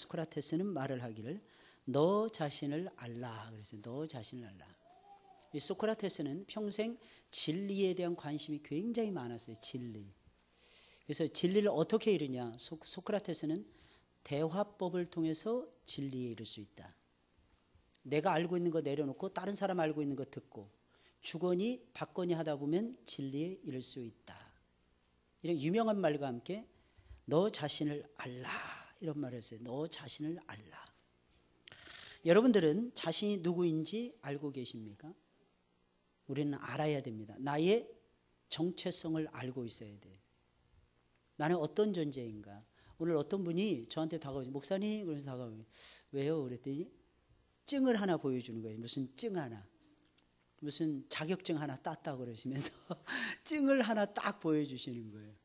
소크라테스는 말을 하기를 너 자신을 알라. 그래서 너 자신을 알라. 이 소크라테스는 평생 진리에 대한 관심이 굉장히 많았어요. 진리. 그래서 진리를 어떻게 이루냐? 소크라테스는 대화법을 통해서 진리에 이를 수 있다. 내가 알고 있는 거 내려놓고 다른 사람 알고 있는 거 듣고 주거니 받거니 하다 보면 진리에 이를 수 있다. 이런 유명한 말과 함께 너 자신을 알라. 이런 말을 했어요. 너 자신을 알라. 여러분들은 자신이 누구인지 알고 계십니까? 우리는 알아야 됩니다. 나의 정체성을 알고 있어야 돼요. 나는 어떤 존재인가? 오늘 어떤 분이 저한테 다가오죠. 목사님, 그러면서 다가오요. 왜요? 그랬더니 증을 하나 보여주는 거예요. 무슨 증 하나. 무슨 자격증 하나 땄다고 그러시면서 증을 하나 딱 보여주시는 거예요.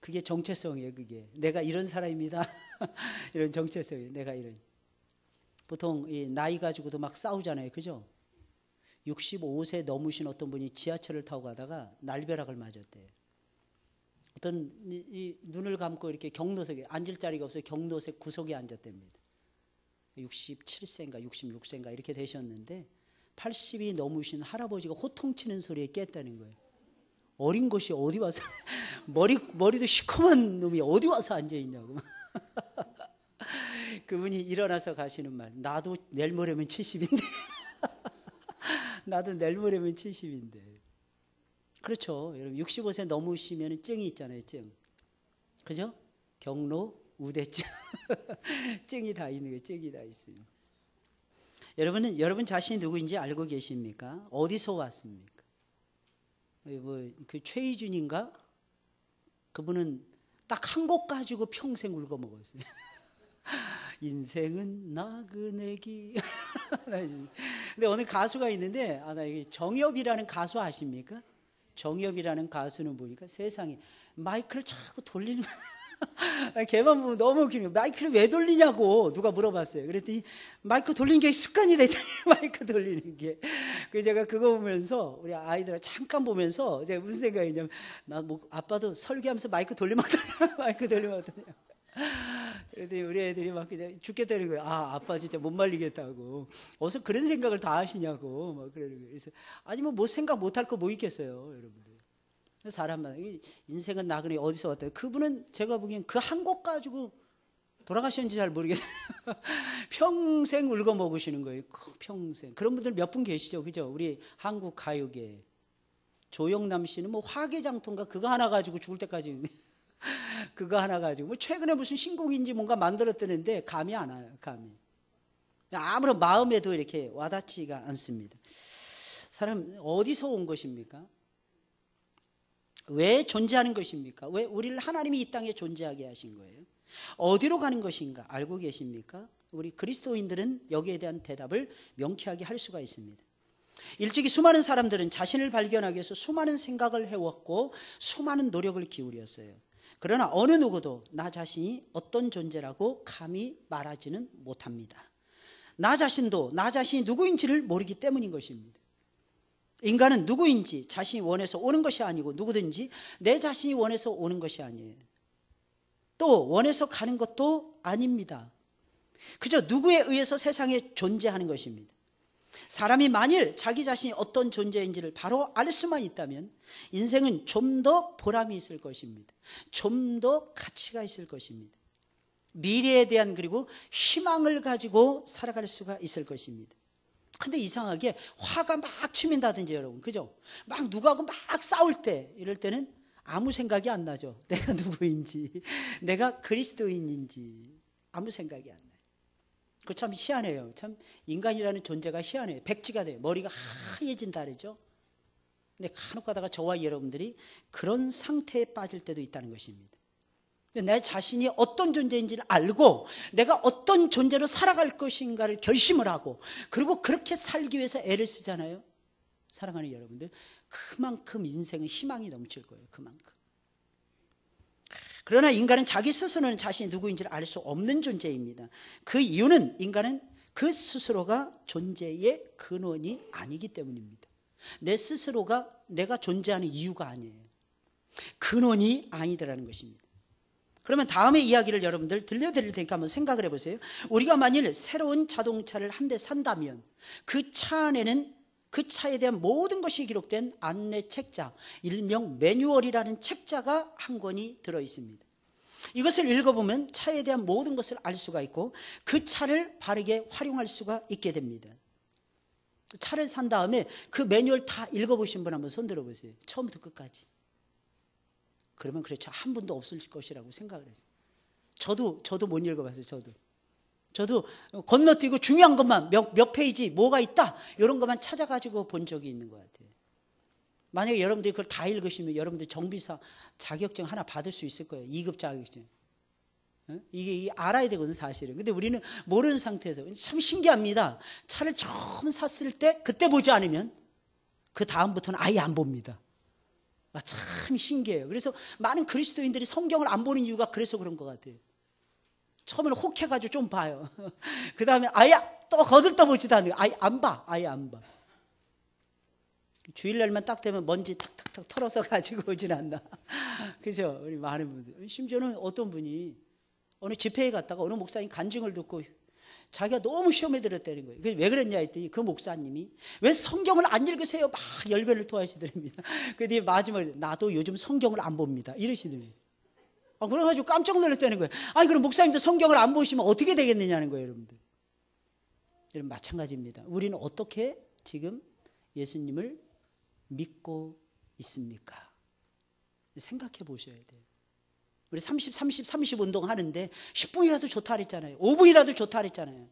그게 정체성이에요. 그게 내가 이런 사람입니다. 이런 정체성이에요. 내가 이런. 보통 이 나이 가지고도 막 싸우잖아요. 그죠? 65세 넘으신 어떤 분이 지하철을 타고 가다가 날벼락을 맞았대요. 어떤 이 눈을 감고 이렇게 경로석에 앉을 자리가 없어서 경로석 구석에 앉았답니다. 67세인가 66세인가 이렇게 되셨는데 80이 넘으신 할아버지가 호통치는 소리에 깼다는 거예요. 어린 것이 어디 와서 머리도 시커먼 놈이 어디 와서 앉아있냐고. 그분이 일어나서 가시는 말, 나도 내일 모레면 70인데 나도 내일 모레면 70인데. 그렇죠. 여러분 65세 넘으시면 증이 있잖아요. 증. 그죠? 경로, 우대증. 증이 다 있는 거예요. 증이 다 있어요. 여러분 자신이 누구인지 알고 계십니까? 어디서 왔습니까? 그 최희준인가? 그분은 딱 한 곡 가지고 평생 울고 먹었어요. 인생은 나그네기. 근데 어느 가수가 있는데, 나 정엽이라는 가수 아십니까? 정엽이라는 가수는 보니까 세상에 마이크를 자꾸 돌리는 걔만 보면 너무 웃기네요. 마이크를 왜 돌리냐고 누가 물어봤어요. 그랬더니 마이크 돌리는 게 습관이 됐다. 마이크 돌리는 게. 그래서 제가 그거 보면서 우리 아이들 잠깐 보면서 제가 무슨 생각이냐면 나 뭐 아빠도 설교하면서 마이크 돌리면 어떠냐. 마이크 돌리면 어떠냐. 그랬더니 우리 애들이 막 죽겠다는 거예요. 아빠 진짜 못 말리겠다고. 어서 그런 생각을 다 하시냐고 막 그러는 거예요. 그래서 아니 뭐 생각 못할 거 뭐 있겠어요, 여러분들. 사람마다 인생은 나그네 어디서 왔다. 그분은 제가 보기엔 그 한 곡 가지고 돌아가셨는지 잘 모르겠어요. 평생 울고 먹으시는 거예요. 평생. 그런 분들 몇 분 계시죠, 그죠? 우리 한국 가요계 조영남 씨는 뭐 화개장터인가 그거 하나 가지고 죽을 때까지 그거 하나 가지고 뭐 최근에 무슨 신곡인지 뭔가 만들었다는데 감이 안 와요. 감이. 아무런 마음에도 이렇게 와닿지가 않습니다. 사람 어디서 온 것입니까? 왜 존재하는 것입니까? 왜 우리를 하나님이 이 땅에 존재하게 하신 거예요? 어디로 가는 것인가 알고 계십니까? 우리 그리스도인들은 여기에 대한 대답을 명쾌하게 할 수가 있습니다. 일찍이 수많은 사람들은 자신을 발견하기 위해서 수많은 생각을 해왔고 수많은 노력을 기울였어요. 그러나 어느 누구도 나 자신이 어떤 존재라고 감히 말하지는 못합니다. 나 자신도 나 자신이 누구인지를 모르기 때문인 것입니다. 인간은 누구인지 자신이 원해서 오는 것이 아니고 누구든지 내 자신이 원해서 오는 것이 아니에요. 또 원해서 가는 것도 아닙니다. 그저 누구에 의해서 세상에 존재하는 것입니다. 사람이 만일 자기 자신이 어떤 존재인지를 바로 알 수만 있다면 인생은 좀 더 보람이 있을 것입니다. 좀 더 가치가 있을 것입니다. 미래에 대한 그리고 희망을 가지고 살아갈 수가 있을 것입니다. 근데 이상하게 화가 막 치민다든지 여러분, 그죠? 막 누구하고 막 싸울 때 이럴 때는 아무 생각이 안 나죠. 내가 누구인지, 내가 그리스도인인지 아무 생각이 안 나요. 그거 참 희한해요. 참 인간이라는 존재가 희한해요. 백지가 돼요. 머리가 하얘진다 그러죠. 근데 간혹 가다가 저와 여러분들이 그런 상태에 빠질 때도 있다는 것입니다. 내 자신이 어떤 존재인지를 알고 내가 어떤 존재로 살아갈 것인가를 결심을 하고 그리고 그렇게 살기 위해서 애를 쓰잖아요. 사랑하는 여러분들, 그만큼 인생은 희망이 넘칠 거예요. 그만큼. 그러나 인간은 자기 스스로는 자신이 누구인지를 알 수 없는 존재입니다. 그 이유는 인간은 그 스스로가 존재의 근원이 아니기 때문입니다. 내 스스로가 내가 존재하는 이유가 아니에요. 근원이 아니더라는 것입니다. 그러면 다음의 이야기를 여러분들 들려드릴 테니까 한번 생각을 해보세요. 우리가 만일 새로운 자동차를 한 대 산다면 그 차 안에는 그 차에 대한 모든 것이 기록된 안내 책자, 일명 매뉴얼이라는 책자가 한 권이 들어있습니다. 이것을 읽어보면 차에 대한 모든 것을 알 수가 있고 그 차를 바르게 활용할 수가 있게 됩니다. 차를 산 다음에 그 매뉴얼 다 읽어보신 분 한번 손 들어보세요. 처음부터 끝까지. 그러면 그렇죠. 한 분도 없을 것이라고 생각을 했어요. 저도 못 읽어봤어요. 저도 건너뛰고 중요한 것만 몇 페이지 뭐가 있다 이런 것만 찾아가지고 본 적이 있는 것 같아요. 만약에 여러분들이 그걸 다 읽으시면 여러분들 정비사 자격증 하나 받을 수 있을 거예요. 2급 자격증. 이게 알아야 되거든 사실은. 근데 우리는 모르는 상태에서 참 신기합니다. 차를 처음 샀을 때 그때 보지 않으면 그 다음부터는 아예 안 봅니다. 참 신기해요. 그래서 많은 그리스도인들이 성경을 안 보는 이유가 그래서 그런 것 같아요. 처음에는 혹해가지고 좀 봐요. 그 다음에 아예 또 거들떠보지도 않아요. 아예 안 봐. 주일날만 딱 되면 먼지 탁탁탁 털어서 가지고 오진 않나. 그죠? 우리 많은 분들. 심지어는 어떤 분이 어느 집회에 갔다가 어느 목사님 간증을 듣고 자기가 너무 시험에 들었다는 거예요. 왜 그랬냐 했더니 그 목사님이 왜 성경을 안 읽으세요? 막 열변을 토하시더랍니다. 그런데 마지막에 나도 요즘 성경을 안 봅니다. 이러시더래요. 그래가지고 깜짝 놀랐다는 거예요. 아니 그럼 목사님도 성경을 안 보시면 어떻게 되겠느냐는 거예요, 여러분들. 여러분 마찬가지입니다. 우리는 어떻게 지금 예수님을 믿고 있습니까? 생각해 보셔야 돼요. 우리 30 운동 하는데 10분이라도 좋다 그랬잖아요. 5분이라도 좋다 그랬잖아요.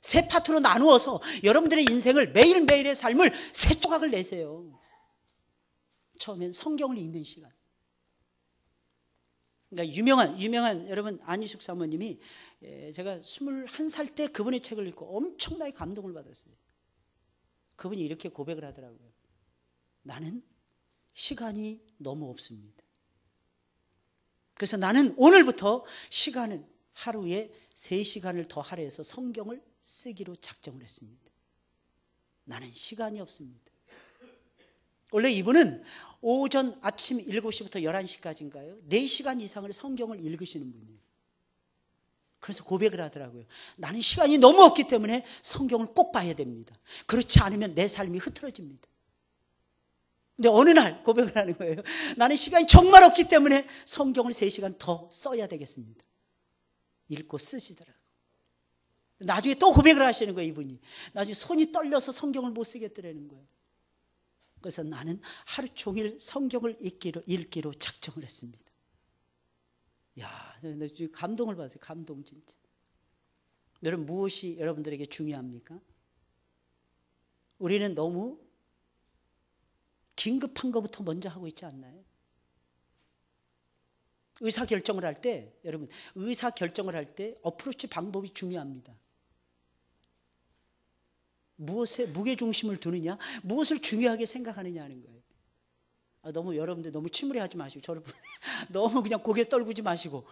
세 파트로 나누어서 여러분들의 인생을 매일매일의 삶을 세 조각을 내세요. 처음엔 성경을 읽는 시간. 그러니까 유명한 여러분 안희숙 사모님이 제가 21살 때 그분의 책을 읽고 엄청나게 감동을 받았어요. 그분이 이렇게 고백을 하더라고요. 나는 시간이 너무 없습니다. 그래서 나는 오늘부터 시간은 하루에 3시간을 더 할애해서 성경을 쓰기로 작정을 했습니다. 나는 시간이 없습니다. 원래 이분은 오전 아침 7시부터 11시까지인가요? 4시간 이상을 성경을 읽으시는 분이에요. 그래서 고백을 하더라고요. 나는 시간이 너무 없기 때문에 성경을 꼭 봐야 됩니다. 그렇지 않으면 내 삶이 흐트러집니다. 근데 어느 날 고백을 하는 거예요. 나는 시간이 정말 없기 때문에 성경을 3시간 더 써야 되겠습니다. 읽고 쓰시더라고요. 나중에 또 고백을 하시는 거예요, 이분이. 나중에 손이 떨려서 성경을 못 쓰겠더라는 거예요. 그래서 나는 하루 종일 성경을 읽기로 작정을 했습니다. 야, 감동을 받았어요. 감동 진짜. 여러분 무엇이 여러분들에게 중요합니까? 우리는 너무 긴급한 것부터 먼저 하고 있지 않나요? 의사결정을 할 때 여러분 의사결정을 할 때 어프로치 방법이 중요합니다. 무엇에 무게중심을 두느냐, 무엇을 중요하게 생각하느냐 하는 거예요. 너무 여러분들 너무 침울해하지 마시고 저를 너무 그냥 고개 떨구지 마시고.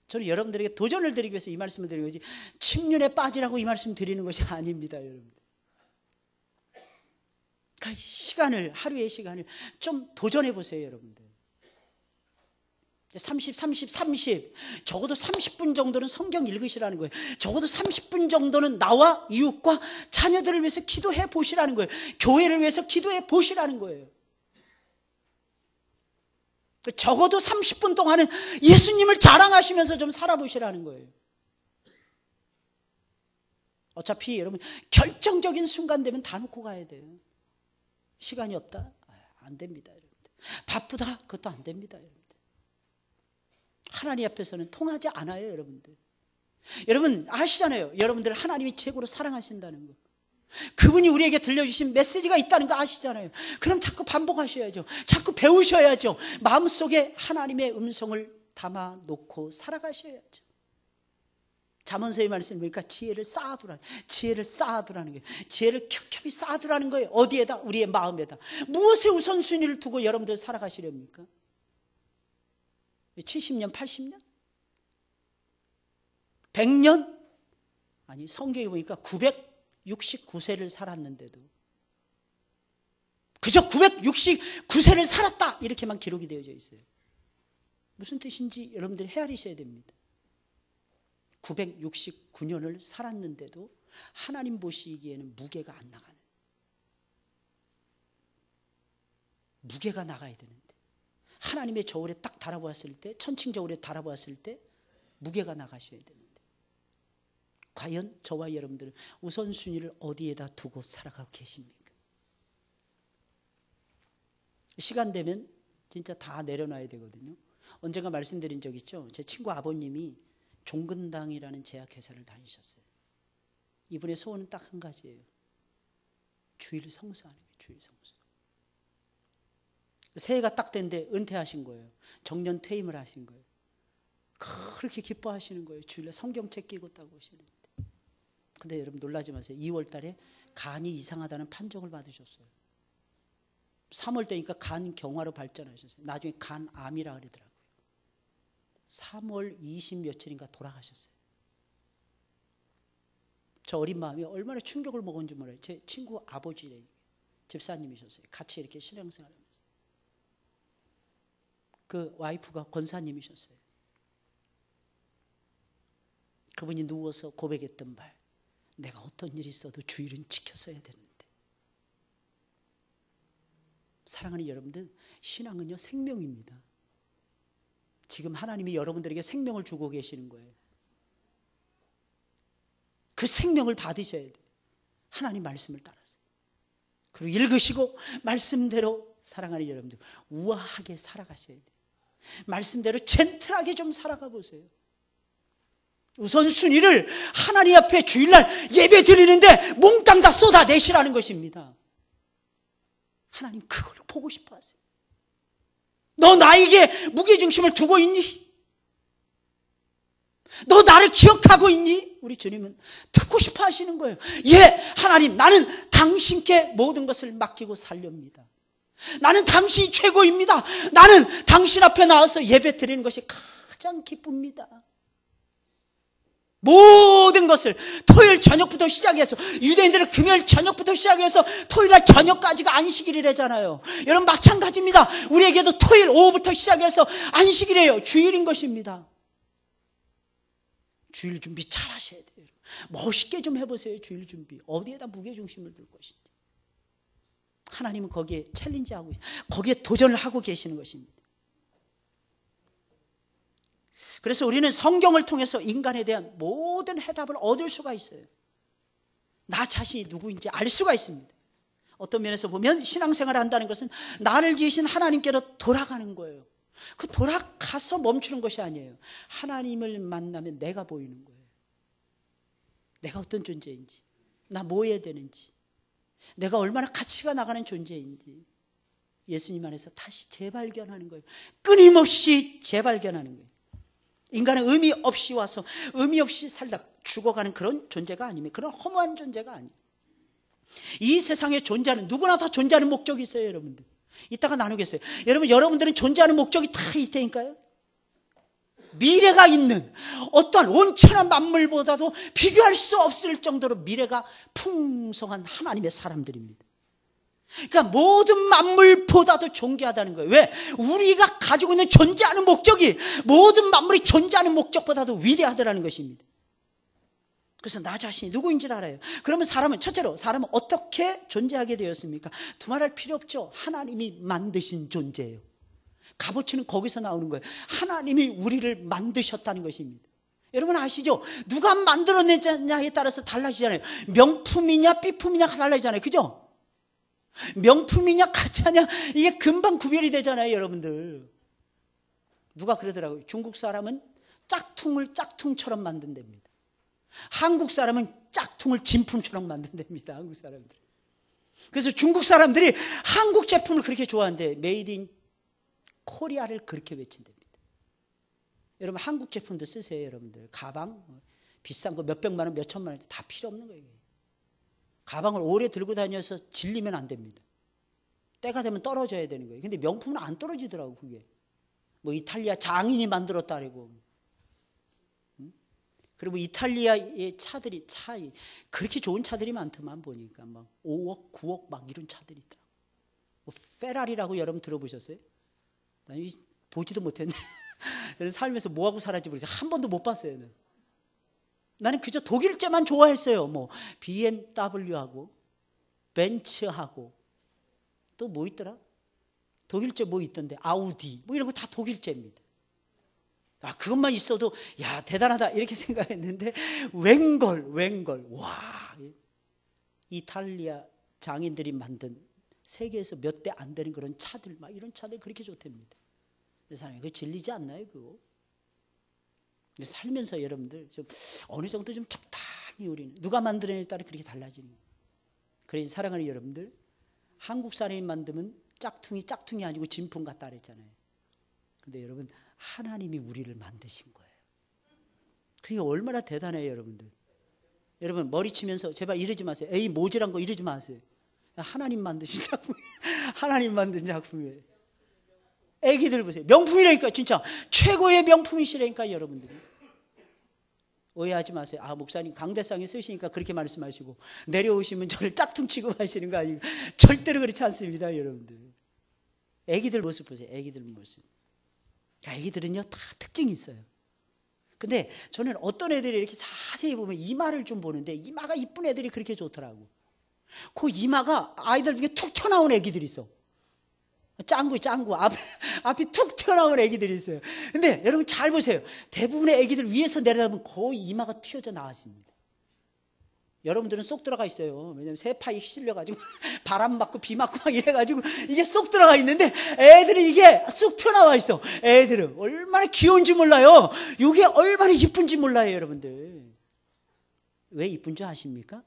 저는 여러분들에게 도전을 드리기 위해서 이 말씀을 드리는 거지 침륜에 빠지라고 이 말씀 드리는 것이 아닙니다, 여러분들. 그러니까 하루의 시간을 좀 도전해 보세요, 여러분들. 30 적어도 30분 정도는 성경 읽으시라는 거예요. 적어도 30분 정도는 나와 이웃과 자녀들을 위해서 기도해 보시라는 거예요. 교회를 위해서 기도해 보시라는 거예요. 적어도 30분 동안은 예수님을 자랑하시면서 좀 살아보시라는 거예요. 어차피 여러분 결정적인 순간 되면 다 놓고 가야 돼요. 시간이 없다? 안 됩니다, 여러분들. 바쁘다? 그것도 안 됩니다, 여러분들. 하나님 앞에서는 통하지 않아요, 여러분들. 여러분 아시잖아요. 여러분들 하나님이 최고로 사랑하신다는 거. 그분이 우리에게 들려주신 메시지가 있다는 거 아시잖아요. 그럼 자꾸 반복하셔야죠. 자꾸 배우셔야죠. 마음속에 하나님의 음성을 담아놓고 살아가셔야죠. 잠언서의 말씀 보니까 지혜를 쌓아두라는 거예요. 지혜를 켜켜이 쌓아두라는 거예요. 어디에다? 우리의 마음에다. 무엇에 우선순위를 두고 여러분들 살아가시렵니까? 70년, 80년? 100년? 아니, 성경에 보니까 969세를 살았는데도 그저 969세를 살았다 이렇게만 기록이 되어져 있어요. 무슨 뜻인지 여러분들이 헤아리셔야 됩니다. 969년을 살았는데도 하나님 보시기에는 무게가 안 나가는, 무게가 나가야 되는데 하나님의 저울에 딱 달아보았을 때, 천칭 저울에 달아보았을 때 무게가 나가셔야 되는데 과연 저와 여러분들은 우선순위를 어디에다 두고 살아가고 계십니까? 시간 되면 진짜 다 내려놔야 되거든요. 언젠가 말씀드린 적 있죠. 제 친구 아버님이 종근당이라는 제약회사를 다니셨어요. 이분의 소원은 딱 한 가지예요. 주일 성수하는 거예요. 주일 성수. 새해가 딱 됐는데 은퇴하신 거예요. 정년 퇴임을 하신 거예요. 그렇게 기뻐하시는 거예요. 주일에 성경책 끼고 딱 오시는데. 근데 여러분 놀라지 마세요. 2월 달에 간이 이상하다는 판정을 받으셨어요. 3월 때니까 간 경화로 발전하셨어요. 나중에 간암이라 그러더라고요. 3월 20 며칠인가 돌아가셨어요. 저 어린 마음이 얼마나 충격을 먹었는지 몰라요. 제 친구 아버지 집사님이셨어요. 같이 이렇게 신앙생활하면서. 그 와이프가 권사님이셨어요. 그분이 누워서 고백했던 말, 내가 어떤 일이 있어도 주일은 지켰어야 되는데. 사랑하는 여러분들, 신앙은요 생명입니다. 지금 하나님이 여러분들에게 생명을 주고 계시는 거예요. 그 생명을 받으셔야 돼요. 하나님 말씀을 따라서. 그리고 읽으시고 말씀대로, 사랑하는 여러분들, 우아하게 살아가셔야 돼요. 말씀대로 젠틀하게 좀 살아가 보세요. 우선순위를 하나님 앞에 주일날 예배 드리는데 몽땅 다 쏟아내시라는 것입니다. 하나님 그걸 보고 싶어 하세요. 너 나에게 무게중심을 두고 있니? 너 나를 기억하고 있니? 우리 주님은 듣고 싶어 하시는 거예요. 예, 하나님, 나는 당신께 모든 것을 맡기고 살렵니다. 나는 당신이 최고입니다. 나는 당신 앞에 나와서 예배 드리는 것이 가장 기쁩니다. 모든 것을 토요일 저녁부터 시작해서, 유대인들은 금요일 저녁부터 시작해서 토요일날 저녁까지가 안식일이래잖아요. 여러분 마찬가지입니다. 우리에게도 토요일 오후부터 시작해서 안식일이에요. 주일인 것입니다. 주일 준비 잘 하셔야 돼요. 멋있게 좀 해보세요. 주일 준비 어디에다 무게중심을 둘 것인지. 하나님은 거기에 챌린지하고, 거기에 도전을 하고 계시는 것입니다. 그래서 우리는 성경을 통해서 인간에 대한 모든 해답을 얻을 수가 있어요. 나 자신이 누구인지 알 수가 있습니다. 어떤 면에서 보면 신앙생활을 한다는 것은 나를 지으신 하나님께로 돌아가는 거예요. 그 돌아가서 멈추는 것이 아니에요. 하나님을 만나면 내가 보이는 거예요. 내가 어떤 존재인지, 나 뭐 해야 되는지, 내가 얼마나 가치가 나가는 존재인지 예수님 안에서 다시 재발견하는 거예요. 끊임없이 재발견하는 거예요. 인간은 의미 없이 와서 의미 없이 살다 죽어가는 그런 존재가 아닙니다. 그런 허무한 존재가 아니에요. 이 세상에 존재하는, 누구나 다 존재하는 목적이 있어요. 여러분들 이따가 나누겠어요. 여러분들은 존재하는 목적이 다 있다니까요. 미래가 있는 어떠한 온천한 만물보다도 비교할 수 없을 정도로 미래가 풍성한 하나님의 사람들입니다. 그러니까 모든 만물보다도 존귀하다는 거예요. 왜? 우리가 가지고 있는 존재하는 목적이 모든 만물이 존재하는 목적보다도 위대하다는 것입니다. 그래서 나 자신이 누구인지를 알아요. 그러면 첫째로 사람은 어떻게 존재하게 되었습니까? 두말할 필요 없죠. 하나님이 만드신 존재예요. 값어치는 거기서 나오는 거예요. 하나님이 우리를 만드셨다는 것입니다. 여러분 아시죠? 누가 만들어내냐에 따라서 달라지잖아요. 명품이냐 삐품이냐가 달라지잖아요. 그죠? 명품이냐 가짜냐 이게 금방 구별이 되잖아요. 여러분들 누가 그러더라고요. 중국 사람은 짝퉁을 짝퉁처럼 만든답니다. 한국 사람은 짝퉁을 진품처럼 만든답니다. 한국 사람들. 그래서 중국 사람들이 한국 제품을 그렇게 좋아하는데 메이드 인 코리아를 그렇게 외친답니다. 여러분 한국 제품도 쓰세요. 여러분들 가방 비싼 거 몇백만 원 몇천만 원 다 필요 없는 거예요. 가방을 오래 들고 다녀서 질리면 안 됩니다. 때가 되면 떨어져야 되는 거예요. 근데 명품은 안 떨어지더라고. 그게 뭐 이탈리아 장인이 만들었다 그러고, 그리고 이탈리아의 차들이 그렇게 좋은 차들이 많더만 보니까 막 5억 9억 막 이런 차들이 있더라고. 뭐 페라리라고 여러분 들어보셨어요? 난 보지도 못했네. 저는 살면서 뭐하고 살았지 모르겠어요. 한 번도 못 봤어요. 나는 그저 독일제만 좋아했어요. 뭐 BMW하고 벤츠하고 또 뭐 있더라? 독일제 뭐 있던데 아우디 뭐 이런 거 다 독일제입니다. 아, 그것만 있어도 야 대단하다 이렇게 생각했는데 웬걸 와, 이탈리아 장인들이 만든 세계에서 몇 대 안 되는 그런 차들, 막 이런 차들 그렇게 좋답니다. 사람이 그거 질리지 않나요? 그거 살면서 여러분들 좀 어느 정도 좀 적당히 우리는 누가 만드느냐에 따라 그렇게 달라지는 거예요. 그래서 사랑하는 여러분들, 한국 사람이 만들면 짝퉁이 아니고 진품 같다 그랬잖아요. 근데 여러분, 하나님이 우리를 만드신 거예요. 그게 얼마나 대단해요, 여러분들. 여러분 머리 치면서 제발 이러지 마세요. 에이 모질한 거 이러지 마세요. 하나님 만드신 작품, 하나님 만든 작품이에요. 애기들 보세요. 명품이라니까, 진짜 최고의 명품이시라니까 여러분들이. 오해하지 마세요. 아, 목사님 강대상에 쓰시니까 그렇게 말씀하시고 내려오시면 저를 짝퉁 취급하시는 거 아니고, 절대로 그렇지 않습니다, 여러분들. 애기들 모습 보세요. 애기들 모습. 애기들은요 다 특징이 있어요. 근데 저는 어떤 애들이 이렇게 자세히 보면 이마를 좀 보는데, 이마가 이쁜 애들이 그렇게 좋더라고. 그 이마가 아이들 중에 툭 튀어나온 애기들이 있어. 짱구 앞이 툭 튀어나온 애기들이 있어요. 근데 여러분 잘 보세요. 대부분의 애기들 위에서 내려다보면 거의 이마가 튀어져 나왔습니다. 여러분들은 쏙 들어가 있어요. 왜냐면 세파이 휘둘려가지고 바람 맞고 비 맞고 막 이래가지고 이게 쏙 들어가 있는데, 애들이 이게 쏙 튀어나와 있어. 애들은 얼마나 귀여운지 몰라요. 이게 얼마나 이쁜지 몰라요, 여러분들. 왜 이쁜 줄 아십니까?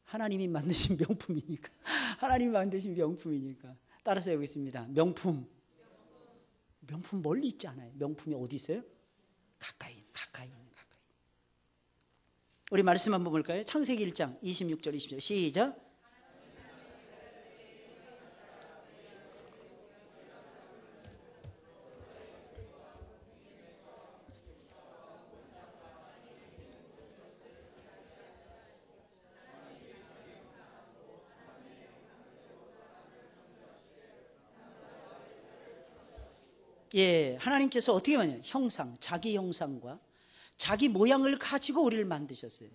하나님이 만드신 명품이니까. 하나님이 만드신 명품이니까. 따라서 해보겠습니다. 명품 멀리 있지 않아요. 명품이 어디 있어요? 가까이. 우리 말씀 한번 볼까요? 창세기 1장 26절 20절 시작. 예, 하나님께서 어떻게 하냐? 형상, 자기 형상과 자기 모양을 가지고 우리를 만드셨어요.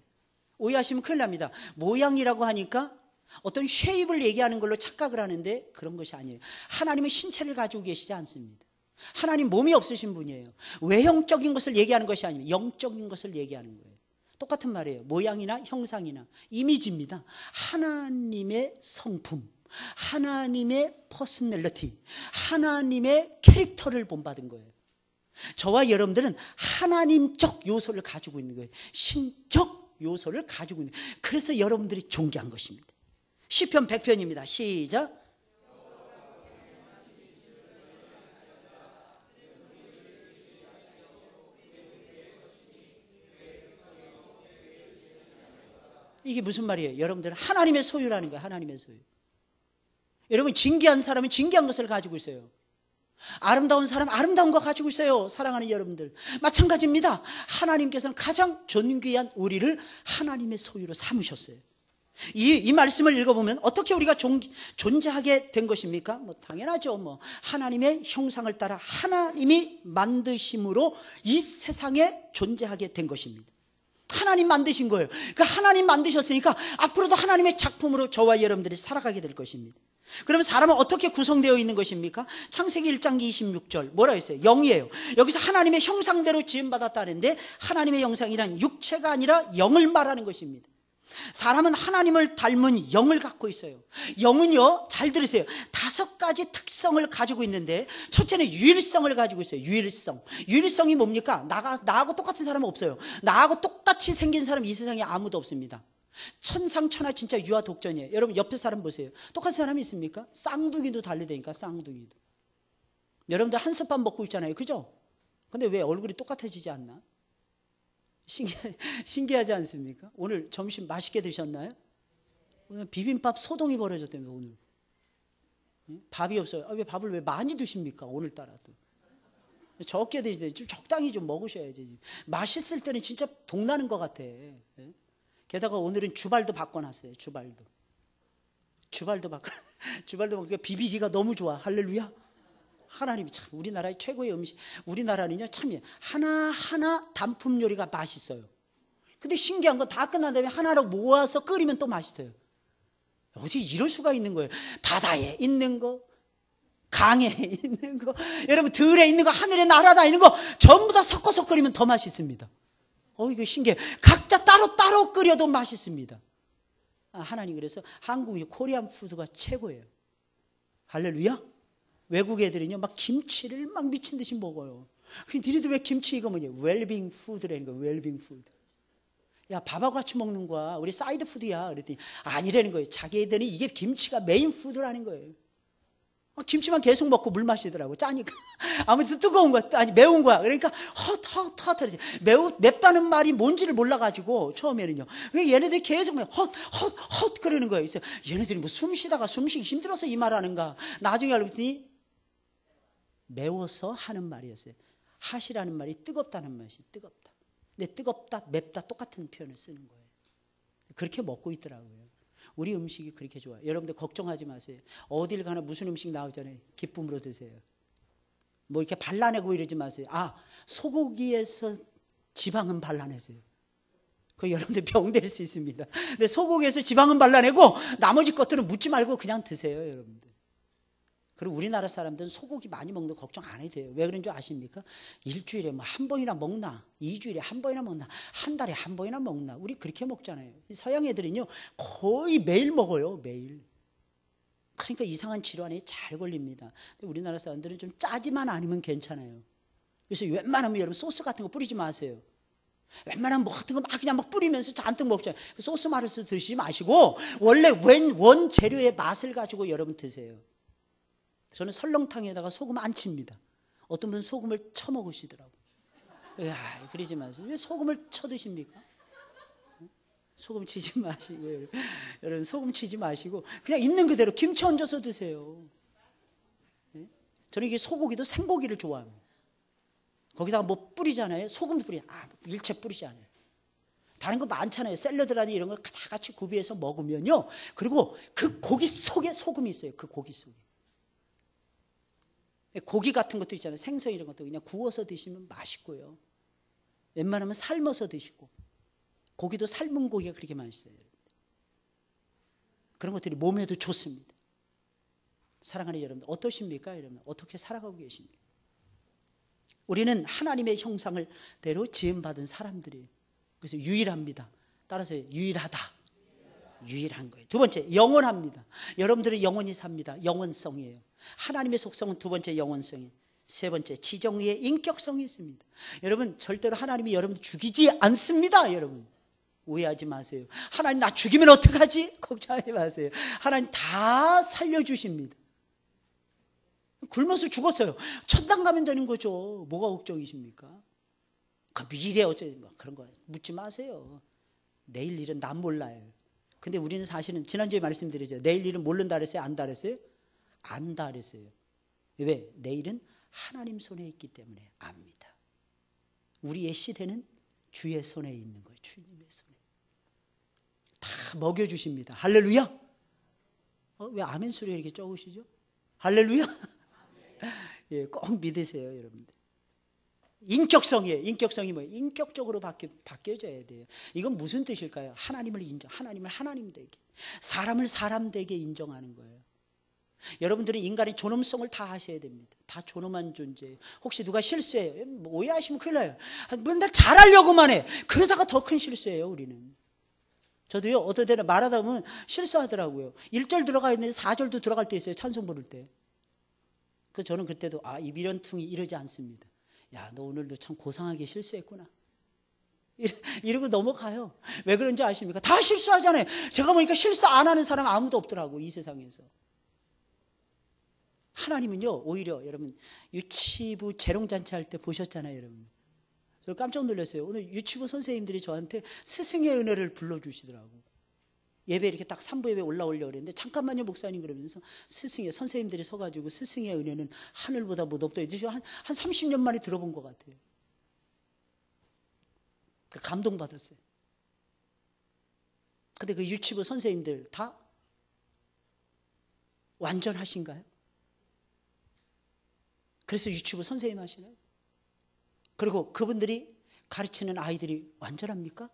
오해하시면 큰일 납니다. 모양이라고 하니까 어떤 쉐입을 얘기하는 걸로 착각을 하는데, 그런 것이 아니에요. 하나님은 신체를 가지고 계시지 않습니다. 하나님 몸이 없으신 분이에요. 외형적인 것을 얘기하는 것이 아니에요. 영적인 것을 얘기하는 거예요. 똑같은 말이에요. 모양이나 형상이나 이미지입니다. 하나님의 성품, 하나님의 퍼스널리티, 하나님의 캐릭터를 본받은 거예요. 저와 여러분들은 하나님적 요소를 가지고 있는 거예요. 신적 요소를 가지고 있는 거예요. 그래서 여러분들이 존귀한 것입니다. 시편 100편입니다. 시작. 이게 무슨 말이에요? 여러분들은 하나님의 소유라는 거예요. 하나님의 소유. 여러분, 진귀한 사람은 진귀한 것을 가지고 있어요. 아름다운 사람 아름다운 거 가지고 있어요. 사랑하는 여러분들, 마찬가지입니다. 하나님께서는 가장 존귀한 우리를 하나님의 소유로 삼으셨어요. 이 말씀을 읽어보면 어떻게 우리가 존재하게 된 것입니까? 뭐 당연하죠. 하나님의 형상을 따라 하나님이 만드심으로 이 세상에 존재하게 된 것입니다. 하나님 만드신 거예요. 그러니까 하나님 만드셨으니까 앞으로도 하나님의 작품으로 저와 여러분들이 살아가게 될 것입니다. 그러면 사람은 어떻게 구성되어 있는 것입니까? 창세기 1장 26절 뭐라 했어요? 영이에요. 여기서 하나님의 형상대로 지음받았다는데, 하나님의 형상이란 육체가 아니라 영을 말하는 것입니다. 사람은 하나님을 닮은 영을 갖고 있어요. 영은요, 잘 들으세요, 5가지 특성을 가지고 있는데, 첫째는 유일성을 가지고 있어요. 유일성이 뭡니까? 나하고 똑같은 사람은 없어요. 나하고 똑같이 생긴 사람 이 세상에 아무도 없습니다. 천상천하 진짜 유아독전이에요. 여러분 옆에 사람 보세요. 똑같은 사람이 있습니까? 쌍둥이도 달리다니까, 쌍둥이도. 여러분들 한솥밥 먹고 있잖아요, 그죠? 근데 왜 얼굴이 똑같아지지 않나? 신기하지 않습니까? 오늘 점심 맛있게 드셨나요? 오늘 비빔밥 소동이 벌어졌다며. 오늘 밥이 없어요. 왜 밥을 왜 많이 드십니까? 오늘따라 또 적게 드시세요. 좀 적당히 좀 먹으셔야지. 맛있을 때는 진짜 동나는 것 같아. 게다가 오늘은 주발도 바꿔놨어요. 주발도 바꿔. 비비기가 너무 좋아. 할렐루야. 하나님이 참 우리나라의 최고의 음식, 우리나라는요 참 하나하나 단품 요리가 맛있어요. 근데 신기한 건 다 끝난 다음에 하나로 모아서 끓이면 또 맛있어요. 어디 이럴 수가 있는 거예요. 바다에 있는 거, 강에 있는 거, 여러분 들에 있는 거, 하늘에 날아다니는 거 전부 다 섞어서 끓이면 더 맛있습니다. 이거 신기해요. 각자 따로따로 끓여도 맛있습니다. 하나님 그래서 한국이 코리안 푸드가 최고예요. 할렐루야. 외국 애들은요 막 김치를 막 미친 듯이 먹어요. 니네들 왜 김치 이거 뭐냐? 웰빙 푸드라는 거예요. 웰빙 푸드. 야, 밥하고 같이 먹는 거야. 우리 사이드 푸드야. 그랬더니 아니라는 거예요. 자기들은 이게 김치가 메인 푸드라는 거예요. 김치만 계속 먹고 물 마시더라고. 짜니까. 아무튼 뜨거운 거야. 아니, 매운 거야. 그러니까 헛. 맵다는 말이 뭔지를 몰라가지고, 처음에는요. 얘네들이 계속 헛 그러는 거예요. 그래서 얘네들이 뭐 숨 쉬다가 숨쉬기 힘들어서 이 말 하는가. 나중에 알고 봤더니 매워서 하는 말이었어요. 핫이라는 말이 뜨겁다는 맛이 뜨겁다. 근데 뜨겁다, 맵다 똑같은 표현을 쓰는 거예요. 그렇게 먹고 있더라고요. 우리 음식이 그렇게 좋아요. 여러분들 걱정하지 마세요. 어딜 가나 무슨 음식 나오잖아요. 기쁨으로 드세요. 뭐 이렇게 발라내고 이러지 마세요. 소고기에서 지방은 발라내세요. 그 여러분들 병될 수 있습니다. 근데 소고기에서 지방은 발라내고 나머지 것들은 묻지 말고 그냥 드세요, 여러분들. 그리고 우리나라 사람들은 소고기 많이 먹는 거 걱정 안 해도 돼요. 왜 그런 줄 아십니까? 일주일에 뭐 한 번이나 먹나? 2주일에 한 번이나 먹나? 한 달에 한 번이나 먹나? 우리 그렇게 먹잖아요. 서양 애들은요 거의 매일 먹어요. 매일. 그러니까 이상한 질환에 잘 걸립니다. 근데 우리나라 사람들은 좀 짜지만 않으면 괜찮아요. 그래서 웬만하면 여러분 소스 같은 거 뿌리지 마세요. 웬만하면 뭐 같은 거 막 그냥 막 뿌리면서 잔뜩 먹잖아요. 소스 말아서 드시지 마시고 원래 원 재료의 맛을 가지고 여러분 드세요. 저는 설렁탕에다가 소금 안 칩니다. 어떤 분은 소금을 쳐 먹으시더라고요. 그러지 마세요. 왜 소금을 쳐 드십니까? 소금 치지 마시고, 여러분 소금 치지 마시고 그냥 있는 그대로 김치 얹어서 드세요. 저는 이게 소고기도 생고기를 좋아합니다. 거기다가 뭐 뿌리잖아요. 소금도 일체 뿌리지 않아요. 다른 거 많잖아요. 샐러드라든지 이런 거 다 같이 구비해서 먹으면요. 그리고 그 고기 속에 소금이 있어요. 그 고기 속에. 고기 같은 것도 있잖아요. 생선 이런 것도 그냥 구워서 드시면 맛있고요. 웬만하면 삶아서 드시고. 고기도 삶은 고기가 그렇게 맛있어요. 그런 것들이 몸에도 좋습니다. 사랑하는 여러분들 어떠십니까? 여러분 어떻게 살아가고 계십니까? 우리는 하나님의 형상을 대로 지음받은 사람들이에요. 그래서 유일합니다. 따라서 유일하다. 유일한 거예요. 두 번째, 영원합니다. 여러분들은 영원히 삽니다. 영원성이에요. 하나님의 속성은 두 번째 영원성이에요. 세 번째, 지정의의 인격성이 있습니다. 여러분 절대로 하나님이 여러분들 죽이지 않습니다. 여러분 오해하지 마세요. 하나님 나 죽이면 어떡하지? 걱정하지 마세요. 하나님 다 살려주십니다. 굶어서 죽었어요. 천당 가면 되는 거죠. 뭐가 걱정이십니까? 그 미래 어쩌지 그런 거 묻지 마세요. 내일 일은 난 몰라요. 근데 우리는 사실은 지난주에 말씀드렸죠. 내일 일은 모른다 그랬어요? 안다 그랬어요? 안다 그랬어요. 왜? 내일은 하나님 손에 있기 때문에 압니다. 우리의 시대는 주의 손에 있는 거예요. 주님의 손에. 다 먹여주십니다. 할렐루야. 왜 아멘 소리가 이렇게 적으시죠? 할렐루야. 예, 꼭 믿으세요, 여러분들. 인격성이에요. 인격성이 뭐예요? 인격적으로 바뀌어져야 돼요. 이건 무슨 뜻일까요? 하나님을 하나님을 하나님 되게, 사람을 사람 되게 인정하는 거예요. 여러분들은 인간의 존엄성을 다 하셔야 됩니다. 다 존엄한 존재예요. 혹시 누가 실수해요? 오해하시면 큰일 나요. 맨날 잘하려고만 해. 그러다가 더 큰 실수예요, 우리는. 저도요, 어떨 때는 말하다 보면 실수하더라고요. 1절 들어가 있는데 4절도 들어갈 때 있어요, 찬송 부를 때. 그래서 저는 그때도 이 미련퉁이 이러지 않습니다. 야, 너 오늘도 참 고상하게 실수했구나. 이러고 넘어가요. 왜 그런지 아십니까? 다 실수하잖아요. 제가 보니까 실수 안 하는 사람 아무도 없더라고, 이 세상에서. 하나님은요, 오히려 여러분 유치부 재롱잔치 할 때 보셨잖아요, 여러분. 저 깜짝 놀랐어요. 오늘 유치부 선생님들이 저한테 스승의 은혜를 불러주시더라고. 예배 이렇게 딱 3부 예배 올라오려고 그랬는데 잠깐만요 목사님 그러면서 선생님들이 서가지고 스승의 은혜는 하늘보다 뭐 높다. 이제 한 30년 만에 들어본 것 같아요. 감동받았어요. 근데 그 유치부 선생님들 다 완전하신가요? 그래서 유치부 선생님 하시나요? 그리고 그분들이 가르치는 아이들이 완전합니까?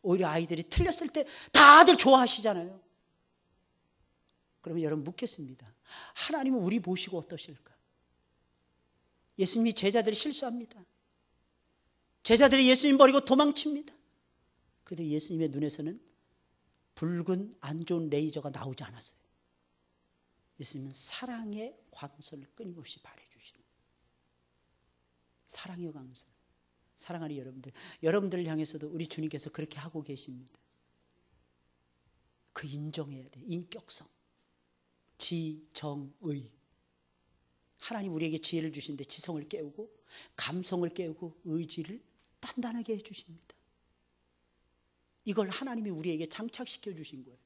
오히려 아이들이 틀렸을 때 다들 좋아하시잖아요. 그러면 여러분 묻겠습니다. 하나님은 우리 보시고 어떠실까? 예수님이 제자들이 실수합니다. 제자들이 예수님 버리고 도망칩니다. 그래도 예수님의 눈에서는 붉은 안 좋은 레이저가 나오지 않았어요. 예수님은 사랑의 광선을 끊임없이 발해주시는, 사랑의 광선. 사랑하는 여러분들, 여러분들을 향해서도 우리 주님께서 그렇게 하고 계십니다. 그 인정해야 돼. 인격성, 지정의. 하나님 우리에게 지혜를 주시는데 지성을 깨우고 감성을 깨우고 의지를 단단하게 해주십니다. 이걸 하나님이 우리에게 장착시켜 주신 거예요.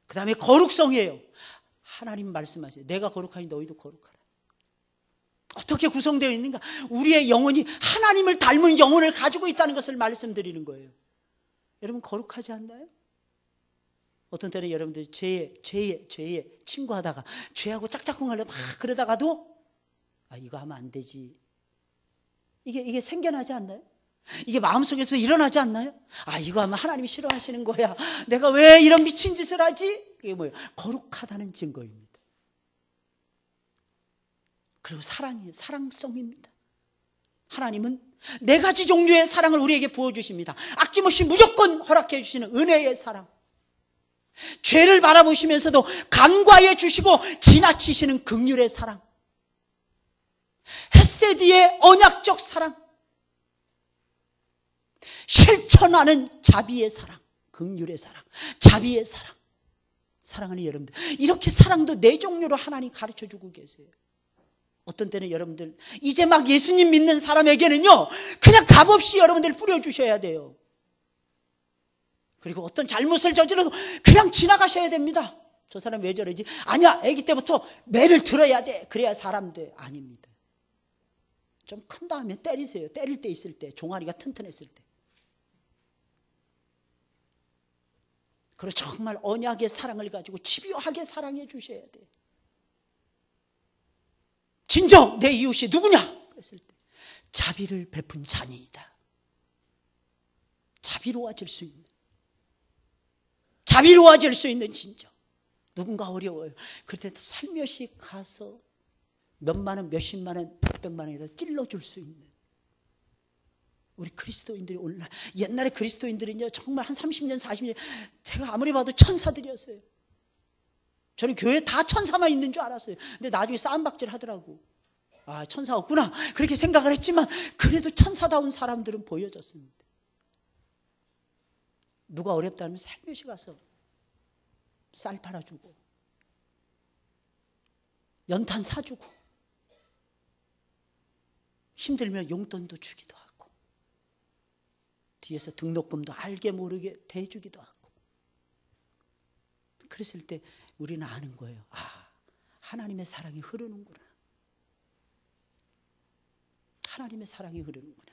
그 다음에 거룩성이에요. 하나님 말씀하세요. 내가 거룩하니 너희도 거룩하라. 어떻게 구성되어 있는가? 우리의 영혼이 하나님을 닮은 영혼을 가지고 있다는 것을 말씀드리는 거예요. 여러분 거룩하지 않나요? 어떤 때는 여러분들이 죄에 친구하다가 죄하고 짝짝꿍 하려고 막 그러다가도 이거 하면 안 되지. 이게 생겨나지 않나요? 이게 마음속에서 일어나지 않나요? 이거 하면 하나님이 싫어하시는 거야. 내가 왜 이런 미친 짓을 하지? 이게 뭐예요? 거룩하다는 증거입니다. 그리고 사랑이에요. 사랑성입니다. 하나님은 네 가지 종류의 사랑을 우리에게 부어주십니다. 아낌없이 무조건 허락해 주시는 은혜의 사랑, 죄를 바라보시면서도 간과해 주시고 지나치시는 긍휼의 사랑, 헤세드의 언약적 사랑, 실천하는 자비의 사랑, 긍휼의 사랑, 자비의 사랑. 사랑하는 여러분들, 이렇게 사랑도 네 종류로 하나님 가르쳐주고 계세요. 어떤 때는 여러분들 이제 막 예수님 믿는 사람에게는요 그냥 값없이 여러분들 뿌려주셔야 돼요. 그리고 어떤 잘못을 저질러도 그냥 지나가셔야 됩니다. 저 사람 왜 저러지? 아니야, 아기 때부터 매를 들어야 돼. 그래야 사람 돼. 아닙니다. 좀 큰 다음에 때리세요. 때릴 때 있을 때, 종아리가 튼튼했을 때. 그리고 정말 언약의 사랑을 가지고 집요하게 사랑해 주셔야 돼요. 진정 내 이웃이 누구냐? 그랬을 때 자비를 베푼 자녀이다. 자비로워질 수 있는 진정. 누군가 어려워요. 그럴 때 살며시 가서 몇만 원, 몇십만 원, 몇백만 원에다 찔러줄 수 있는 우리 그리스도인들이 오늘날, 옛날에 그리스도인들은요 정말 한 30년, 40년 제가 아무리 봐도 천사들이었어요. 저는 교회에 다 천사만 있는 줄 알았어요. 근데 나중에 싸움박질 하더라고. 천사 없구나 그렇게 생각을 했지만 그래도 천사다운 사람들은 보여졌습니다. 누가 어렵다면 살며시 가서 쌀 팔아주고 연탄 사주고 힘들면 용돈도 주기도 하고 뒤에서 등록금도 알게 모르게 대주기도 하고. 그랬을 때 우리는 아는 거예요. 하나님의 사랑이 흐르는구나. 하나님의 사랑이 흐르는구나.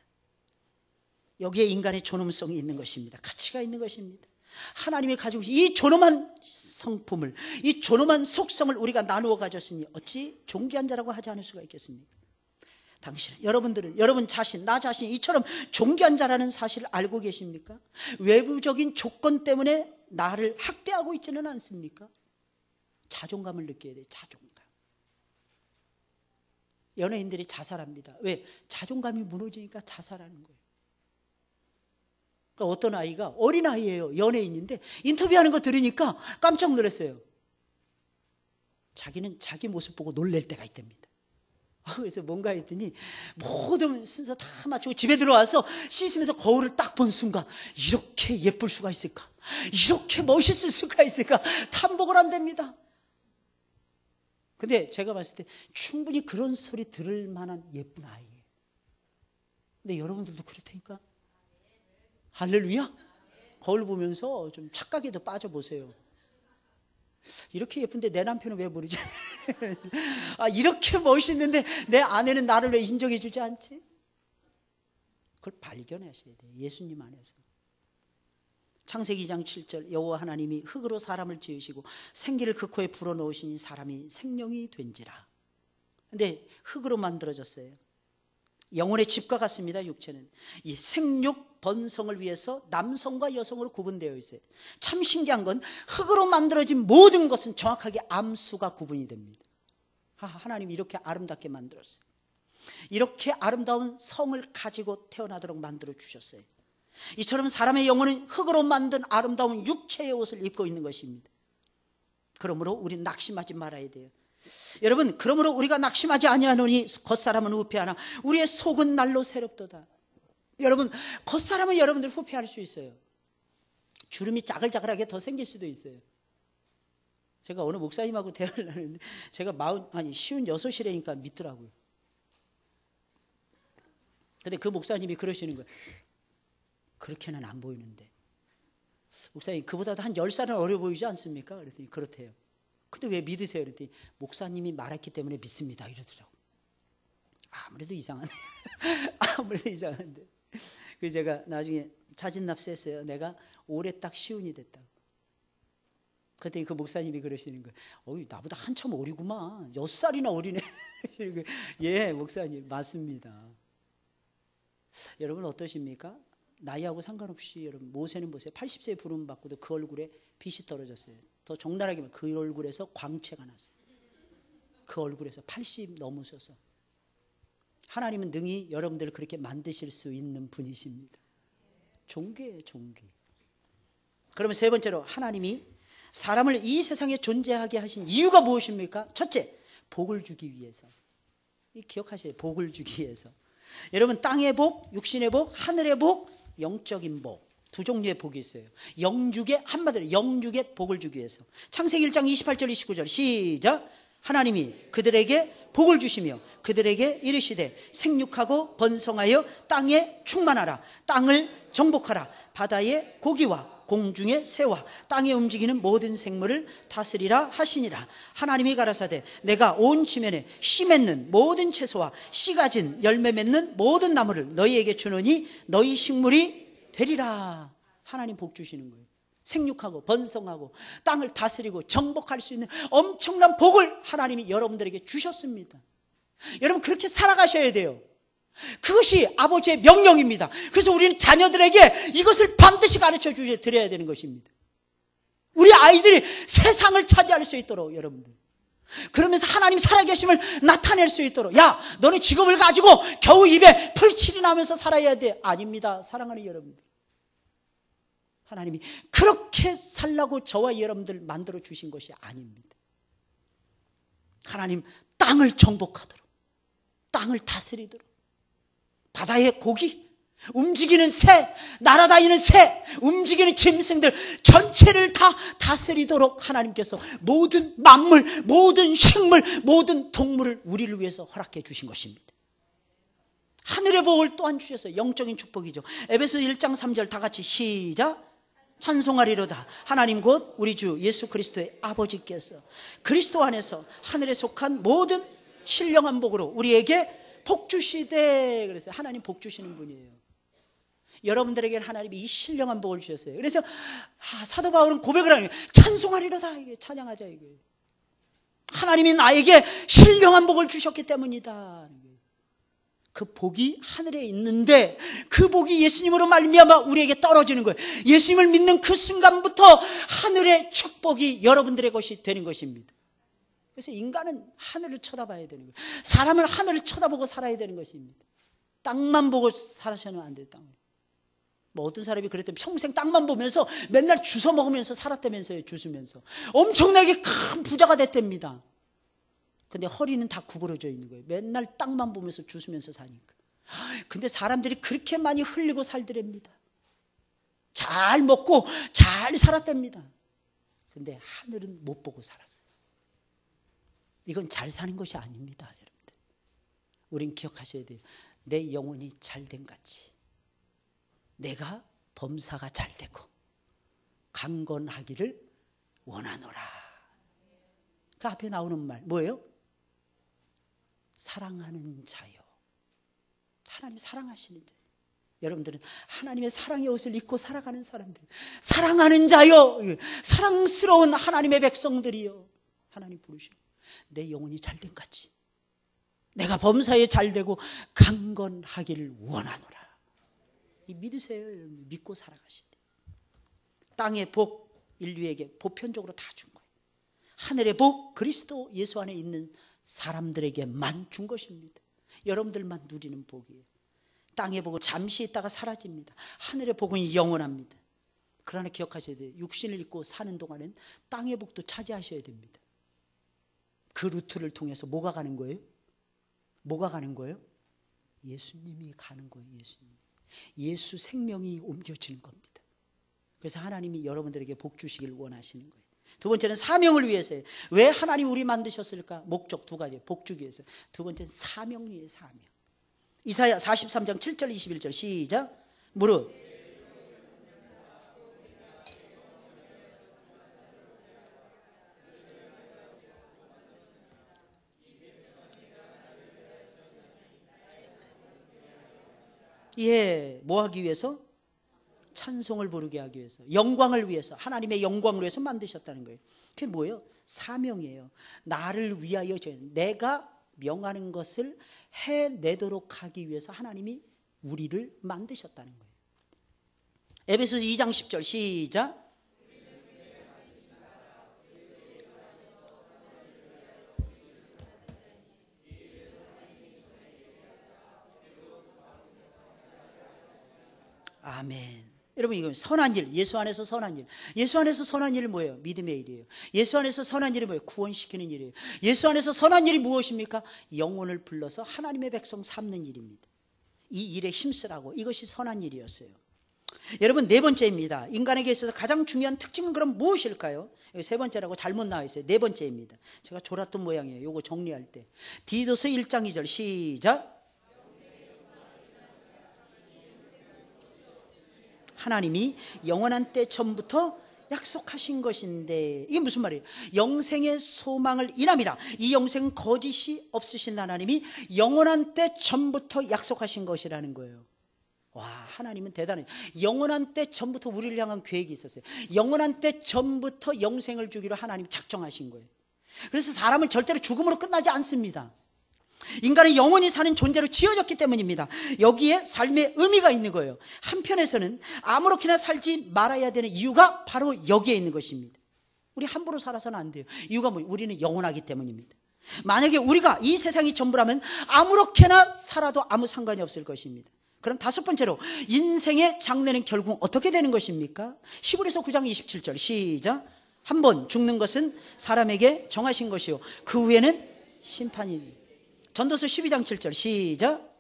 여기에 인간의 존엄성이 있는 것입니다. 가치가 있는 것입니다. 하나님이 가지고 이 존엄한 성품을, 이 존엄한 속성을 우리가 나누어 가졌으니 어찌 존귀한 자라고 하지 않을 수가 있겠습니까? 당신은, 여러분들은, 여러분 자신, 나 자신 이처럼 존귀한 자라는 사실을 알고 계십니까? 외부적인 조건 때문에 나를 학대하고 있지는 않습니까? 자존감을 느껴야 돼요. 자존감. 연예인들이 자살합니다. 왜? 자존감이 무너지니까 자살하는 거예요. 그러니까 어떤 아이가, 어린아이예요. 연예인인데 인터뷰하는 거 들으니까 깜짝 놀랐어요. 자기는 자기 모습 보고 놀랄 때가 있답니다. 그래서 뭔가 했더니 모든 순서 다 맞추고 집에 들어와서 씻으면서 거울을 딱 본 순간 이렇게 예쁠 수가 있을까? 이렇게 멋있을 수가 있을까? 탐복을 한답니다. 근데 제가 봤을 때 충분히 그런 소리 들을 만한 예쁜 아이예요. 근데 여러분들도 그렇다니까. 할렐루야. 거울 보면서 좀 착각에도 빠져보세요. 이렇게 예쁜데 내 남편은 왜 모르지? 이렇게 멋있는데 내 아내는 나를 왜 인정해 주지 않지? 그걸 발견하셔야 돼요. 예수님 안에서. 창세기 2장 7절 여호와 하나님이 흙으로 사람을 지으시고 생기를 그 코에 불어넣으시니 사람이 생명이 된지라. 근데 흙으로 만들어졌어요. 영혼의 집과 같습니다. 육체는 이 생육 번성을 위해서 남성과 여성으로 구분되어 있어요. 참 신기한 건 흙으로 만들어진 모든 것은 정확하게 암수가 구분이 됩니다. 하나님이 이렇게 아름답게 만들었어요. 이렇게 아름다운 성을 가지고 태어나도록 만들어 주셨어요. 이처럼 사람의 영혼은 흙으로 만든 아름다운 육체의 옷을 입고 있는 것입니다. 그러므로 우리는 낙심하지 말아야 돼요. 여러분, 그러므로 우리가 낙심하지 아니하노니 겉사람은 후패하나 우리의 속은 날로 새롭도다. 여러분, 겉사람은 여러분들 후패할 수 있어요. 주름이 짜글짜글하게 더 생길 수도 있어요. 제가 어느 목사님하고 대화를 하는데 제가 56이라니까 믿더라고요. 근데 그 목사님이 그러시는 거예요. 그렇게는 안 보이는데 목사님, 그보다도 한 10살은 어려 보이지 않습니까? 그랬더니 그렇대요. 근데 왜 믿으세요? 그랬더니 목사님이 말했기 때문에 믿습니다 이러더라고요. 아무래도 이상하네. 아무래도 이상한데. 그래서 제가 나중에 자진납세했어요. 내가 올해 딱 시운이 됐다고. 그랬더니 그 목사님이 그러시는 거예요. 어이, 나보다 한참 어리구만. 6살이나 어리네. 예, 목사님 맞습니다. 여러분 어떠십니까? 나이하고 상관없이 여러분 모세는 보세요. 80세에 부름 받고도 그 얼굴에 빛이 떨어졌어요. 더 적나라하게 말하면 그 얼굴에서 광채가 났어요. 그 얼굴에서 80 넘으셔서. 하나님은 능히 여러분들을 그렇게 만드실 수 있는 분이십니다. 존귀해요, 존귀. 그러면 세 번째로 하나님이 사람을 이 세상에 존재하게 하신 이유가 무엇입니까? 첫째, 복을 주기 위해서. 기억하세요. 복을 주기 위해서. 여러분, 땅의 복, 육신의 복, 하늘의 복, 영적인 복, 두 종류의 복이 있어요. 영육의, 한마디로 영육의 복을 주기 위해서. 창세기 1장 28절 29절 시작. 하나님이 그들에게 복을 주시며 그들에게 이르시되 생육하고 번성하여 땅에 충만하라. 땅을 정복하라. 바다의 고기와 공중의 새와 땅에 움직이는 모든 생물을 다스리라 하시니라. 하나님이 가라사대 내가 온 지면에 씨 맺는 모든 채소와 씨 가진 열매 맺는 모든 나무를 너희에게 주노니 너희 식물이 되리라. 하나님 복 주시는 거예요. 생육하고 번성하고 땅을 다스리고 정복할 수 있는 엄청난 복을 하나님이 여러분들에게 주셨습니다. 여러분, 그렇게 살아가셔야 돼요. 그것이 아버지의 명령입니다. 그래서 우리는 자녀들에게 이것을 반드시 가르쳐 드려야 되는 것입니다. 우리 아이들이 세상을 차지할 수 있도록 여러분들, 그러면서 하나님 살아계심을 나타낼 수 있도록, 야 너는 직업을 가지고 겨우 입에 풀칠이 나면서 살아야 돼. 아닙니다. 사랑하는 여러분들, 하나님이 그렇게 살라고 저와 여러분들 만들어 주신 것이 아닙니다. 하나님 땅을 정복하도록, 땅을 다스리도록, 바다의 고기, 움직이는 새, 날아다니는 새, 움직이는 짐승들 전체를 다 다스리도록 하나님께서 모든 만물, 모든 식물, 모든 동물을 우리를 위해서 허락해 주신 것입니다. 하늘의 복을 또한 주셔서 영적인 축복이죠. 에베소 1장 3절 다 같이 시작. 찬송하리로다. 하나님 곧 우리 주 예수 그리스도의 아버지께서 그리스도 안에서 하늘에 속한 모든 신령한 복으로 우리에게 복 주시되. 그래서 하나님 복 주시는 분이에요. 여러분들에게 하나님이 이 신령한 복을 주셨어요. 그래서 사도 바울은 고백을 하는 거예요. 찬송하리로다. 이게 찬양하자 이거예요. 하나님이 나에게 신령한 복을 주셨기 때문이다. 그 복이 하늘에 있는데 그 복이 예수님으로 말미암아 우리에게 떨어지는 거예요. 예수님을 믿는 그 순간부터 하늘의 축복이 여러분들의 것이 되는 것입니다. 그래서 인간은 하늘을 쳐다봐야 되는 거예요. 사람은 하늘을 쳐다보고 살아야 되는 것입니다. 땅만 보고 살아서는 안 돼요. 땅을. 뭐 어떤 사람이 그랬더니 평생 땅만 보면서 맨날 주워 먹으면서 살았다면서요. 주스면서 엄청나게 큰 부자가 됐답니다. 근데 허리는 다 구부러져 있는 거예요. 맨날 땅만 보면서 주스면서 사니까. 근데 사람들이 그렇게 많이 흘리고 살더랍니다. 잘 먹고 잘 살았답니다. 근데 하늘은 못 보고 살았어요. 이건 잘 사는 것이 아닙니다, 여러분들. 우린 기억하셔야 돼요. 내 영혼이 잘된 같이 내가 범사가 잘 되고 강건하기를 원하노라. 그 앞에 나오는 말 뭐예요? 사랑하는 자요. 하나님 사랑하시는 자요. 여러분들은 하나님의 사랑의 옷을 입고 살아가는 사람들, 사랑하는 자여, 사랑스러운 하나님의 백성들이여, 하나님 부르시고 내 영혼이 잘된 같이 내가 범사에 잘되고 강건하기를 원하노라. 이 믿으세요. 믿고 살아가시되 땅의 복 인류에게 보편적으로 다 준 거예요. 하늘의 복 그리스도 예수 안에 있는 사람들에게만 준 것입니다. 여러분들만 누리는 복이에요. 땅의 복은 잠시 있다가 사라집니다. 하늘의 복은 영원합니다. 그러나 기억하셔야 돼요. 육신을 입고 사는 동안은 땅의 복도 차지하셔야 됩니다. 그 루트를 통해서 뭐가 가는 거예요? 뭐가 가는 거예요? 예수님이 가는 거예요. 예수 생명이 옮겨지는 겁니다. 그래서 하나님이 여러분들에게 복 주시길 원하시는 거예요. 두 번째는 사명을 위해서예요. 왜 하나님 우리 만드셨을까? 목적 두 가지. 복 주기 위해서. 두 번째는 사명 위에 사명. 이사야 43장 7절 21절 시작. 무릇 예, 뭐 하기 위해서? 찬송을 부르게 하기 위해서, 영광을 위해서, 하나님의 영광을 위해서 만드셨다는 거예요. 그게 뭐예요? 사명이에요. 나를 위하여, 내가 명하는 것을 해내도록 하기 위해서 하나님이 우리를 만드셨다는 거예요. 에베소서 2장 10절 시작. 아멘. 여러분, 이거 선한 일, 예수 안에서 선한 일. 예수 안에서 선한 일은 뭐예요? 믿음의 일이에요. 예수 안에서 선한 일이 뭐예요? 구원시키는 일이에요. 예수 안에서 선한 일이 무엇입니까? 영혼을 불러서 하나님의 백성 삼는 일입니다. 이 일에 힘쓰라고. 이것이 선한 일이었어요. 여러분, 네 번째입니다. 인간에게 있어서 가장 중요한 특징은 그럼 무엇일까요? 여기 세 번째라고 잘못 나와 있어요. 네 번째입니다. 제가 졸았던 모양이에요. 요거 정리할 때. 디도서 1장 2절 시작. 하나님이 영원한 때 전부터 약속하신 것인데, 이게 무슨 말이에요? 영생의 소망을 인함이라. 이 영생은 거짓이 없으신 하나님이 영원한 때 전부터 약속하신 것이라는 거예요. 와, 하나님은 대단해요. 영원한 때 전부터 우리를 향한 계획이 있었어요. 영원한 때 전부터 영생을 주기로 하나님이 작정하신 거예요. 그래서 사람은 절대로 죽음으로 끝나지 않습니다. 인간은 영원히 사는 존재로 지어졌기 때문입니다. 여기에 삶의 의미가 있는 거예요. 한편에서는 아무렇게나 살지 말아야 되는 이유가 바로 여기에 있는 것입니다. 우리 함부로 살아서는 안 돼요. 이유가 뭐예요? 우리는 영원하기 때문입니다. 만약에 우리가 이 세상이 전부라면 아무렇게나 살아도 아무 상관이 없을 것입니다. 그럼 다섯 번째로, 인생의 장래는 결국 어떻게 되는 것입니까? 히브리서 9장 27절 시작. 한 번 죽는 것은 사람에게 정하신 것이요 그 후에는 심판이. 전도서 12장 7절 시작.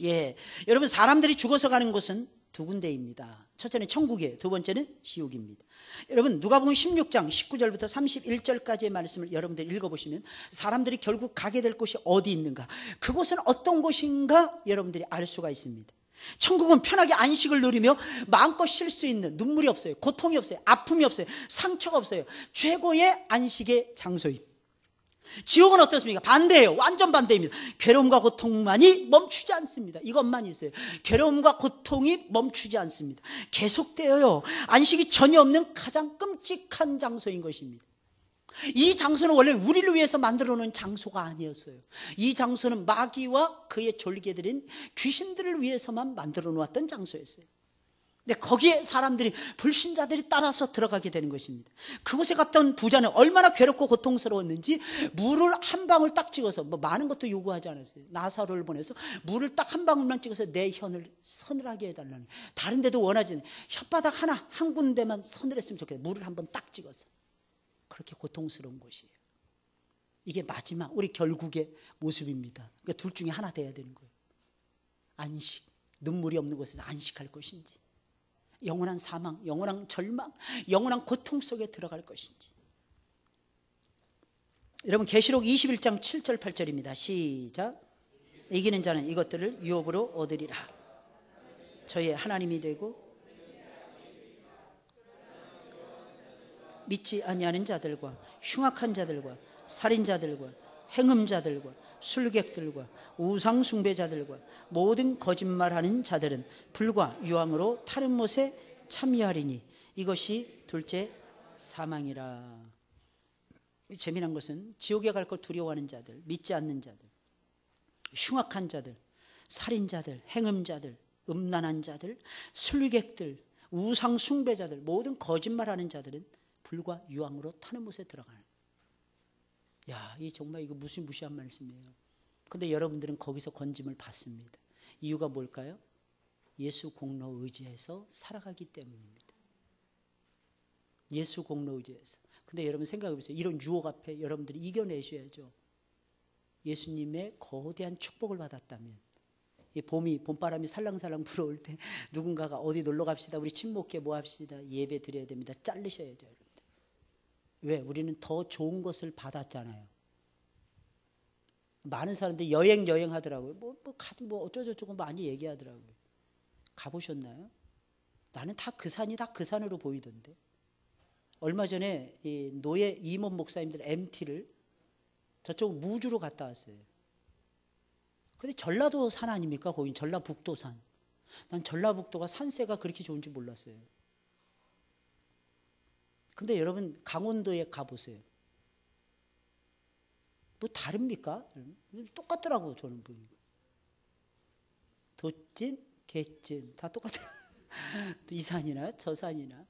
예, 여러분, 사람들이 죽어서 가는 곳은 두 군데입니다. 첫째는 천국이에요. 두 번째는 지옥입니다. 여러분, 누가복음 16장 19절부터 31절까지의 말씀을 여러분들 읽어보시면 사람들이 결국 가게 될 곳이 어디 있는가, 그곳은 어떤 곳인가 여러분들이 알 수가 있습니다. 천국은 편하게 안식을 누리며 마음껏 쉴 수 있는, 눈물이 없어요, 고통이 없어요, 아픔이 없어요, 상처가 없어요. 최고의 안식의 장소입니다. 지옥은 어떻습니까? 반대예요. 완전 반대입니다. 괴로움과 고통만이 멈추지 않습니다. 이것만 있어요. 괴로움과 고통이 멈추지 않습니다. 계속되어요. 안식이 전혀 없는 가장 끔찍한 장소인 것입니다. 이 장소는 원래 우리를 위해서 만들어 놓은 장소가 아니었어요. 이 장소는 마귀와 그의 졸개들인 귀신들을 위해서만 만들어 놓았던 장소였어요. 근데 거기에 사람들이, 불신자들이 따라서 들어가게 되는 것입니다. 그곳에 갔던 부자는 얼마나 괴롭고 고통스러웠는지 물을 한 방울 딱 찍어서, 뭐 많은 것도 요구하지 않았어요. 나사로를 보내서 물을 딱 한 방울만 찍어서 내 혀를 서늘하게 해달라는, 다른 데도 원하지 않아요. 혓바닥 하나, 한 군데만 서늘했으면 좋겠어요. 물을 한번 딱 찍어서. 그렇게 고통스러운 곳이에요. 이게 마지막, 우리 결국의 모습입니다. 그러니까 둘 중에 하나 돼야 되는 거예요. 안식, 눈물이 없는 곳에서 안식할 것인지, 영원한 사망, 영원한 절망, 영원한 고통 속에 들어갈 것인지. 여러분, 계시록 21장 7절 8절입니다. 시작. 이기는 자는 이것들을 유업으로 얻으리라. 저의 하나님이 되고 믿지 아니하는 자들과 흉악한 자들과 살인자들과 행음자들과 술객들과 우상 숭배자들과 모든 거짓말하는 자들은 불과 유황으로 타는 못에 참여하리니 이것이 둘째 사망이라. 재미난 것은 지옥에 갈 것 두려워하는 자들, 믿지 않는 자들, 흉악한 자들, 살인자들, 행음자들, 음란한 자들, 술객들, 우상 숭배자들, 모든 거짓말하는 자들은 불과 유황으로 타는 못에 들어가는. 야, 이 정말 이거 무시무시한 말씀이에요. 근데 여러분들은 거기서 건짐을 받습니다. 이유가 뭘까요? 예수 공로 의지해서 살아가기 때문입니다. 예수 공로 의지해서. 근데 여러분 생각해 보세요. 이런 유혹 앞에 여러분들이 이겨내셔야죠. 예수님의 거대한 축복을 받았다면, 이 봄바람이 살랑살랑 불어올 때 누군가가 어디 놀러 갑시다, 우리 친목회 뭐 합시다, 예배 드려야 됩니다. 자르셔야죠, 여러분들. 왜? 우리는 더 좋은 것을 받았잖아요. 많은 사람들이 여행 하더라고요. 뭐 어쩌고저쩌고 많이 얘기하더라고요. 가보셨나요? 나는 다 그 산이 다 그 산으로 보이던데. 얼마 전에 이 노예 임원 목사님들 MT를 저쪽 무주로 갔다 왔어요. 근데 전라도 산 아닙니까? 거긴 전라북도 산. 난 전라북도가 산세가 그렇게 좋은 줄 몰랐어요. 근데 여러분 강원도에 가보세요. 뭐 다릅니까? 똑같더라고 저는 보니까. 돛진, 갯진 다 똑같아요. 이 산이나 저 산이나.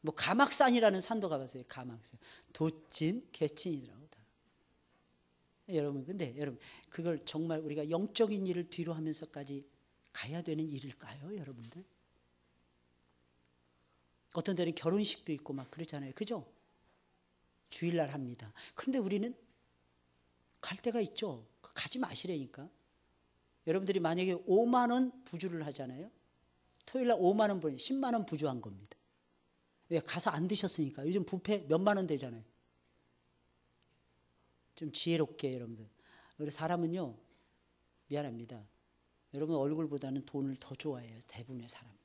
뭐 가막산이라는 산도 가봤어요. 가막산. 돛진, 갯진이더라고 다. 여러분, 근데 여러분 그걸 정말 우리가 영적인 일을 뒤로 하면서까지 가야 되는 일일까요, 여러분들? 어떤 데는 결혼식도 있고 막 그러잖아요. 그죠? 주일날 합니다. 그런데 우리는 갈 데가 있죠. 가지 마시라니까. 여러분들이 만약에 5만 원 부주를 하잖아요. 토요일날 5만 원 벌 10만 원 부주한 겁니다. 왜? 가서 안 드셨으니까. 요즘 뷔페 몇만 원 되잖아요. 좀 지혜롭게 여러분들. 우리 사람은요, 미안합니다. 여러분 얼굴보다는 돈을 더 좋아해요. 대부분의 사람들이.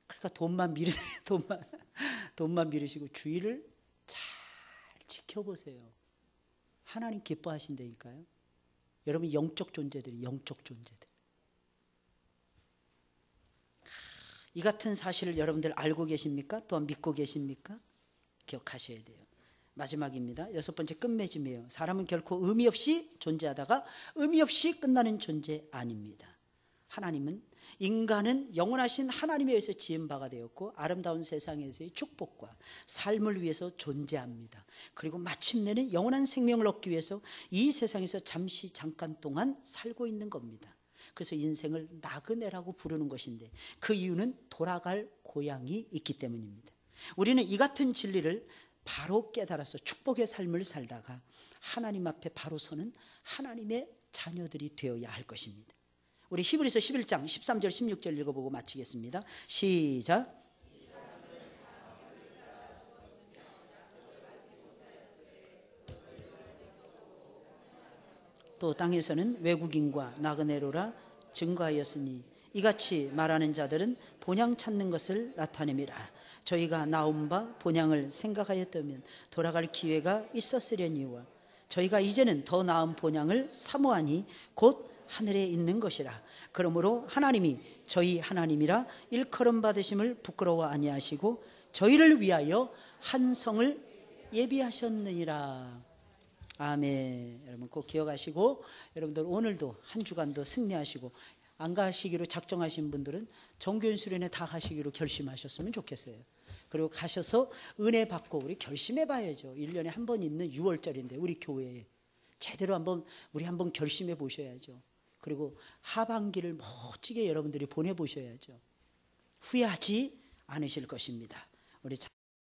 그러니까 돈만 미루세요. 돈만 미루시고 주의를 잘 지켜보세요. 하나님 기뻐하신다니까요. 여러분 영적 존재들이 영적 존재들. 이 같은 사실을 여러분들 알고 계십니까? 또한 믿고 계십니까? 기억하셔야 돼요. 마지막입니다. 6번째 끝맺음이에요. 사람은 결코 의미 없이 존재하다가 의미 없이 끝나는 존재 아닙니다. 하나님은 인간은 영원하신 하나님에 의해서 지은 바가 되었고 아름다운 세상에서의 축복과 삶을 위해서 존재합니다. 그리고 마침내는 영원한 생명을 얻기 위해서 이 세상에서 잠깐 동안 살고 있는 겁니다. 그래서 인생을 나그네라고 부르는 것인데 그 이유는 돌아갈 고향이 있기 때문입니다. 우리는 이 같은 진리를 바로 깨달아서 축복의 삶을 살다가 하나님 앞에 바로 서는 하나님의 자녀들이 되어야 할 것입니다. 우리 히브리서 11장 13절 16절 읽어보고 마치겠습니다. 시작. 또 땅에서는 외국인과 나그네로라 증거하였으니 이같이 말하는 자들은 본향 찾는 것을 나타내미라. 저희가 나온 바 본향을 생각하였다면 돌아갈 기회가 있었으려니와 저희가 이제는 더 나은 본향을 사모하니 곧 하늘에 있는 것이라. 그러므로 하나님이 저희 하나님이라 일컬음 받으심을 부끄러워 아니하시고 저희를 위하여 한 성을 예비하셨느니라. 아멘. 여러분 꼭 기억하시고 여러분들 오늘도 한 주간도 승리하시고 안 가시기로 작정하신 분들은 정교인 수련회 다 가시기로 결심하셨으면 좋겠어요. 그리고 가셔서 은혜 받고 우리 결심해 봐야죠. 1년에 한 번 있는 6월절인데 우리 교회에 제대로 우리 한번 결심해 보셔야죠. 그리고 하반기를 멋지게 여러분들이 보내보셔야죠. 후회하지 않으실 것입니다. 우리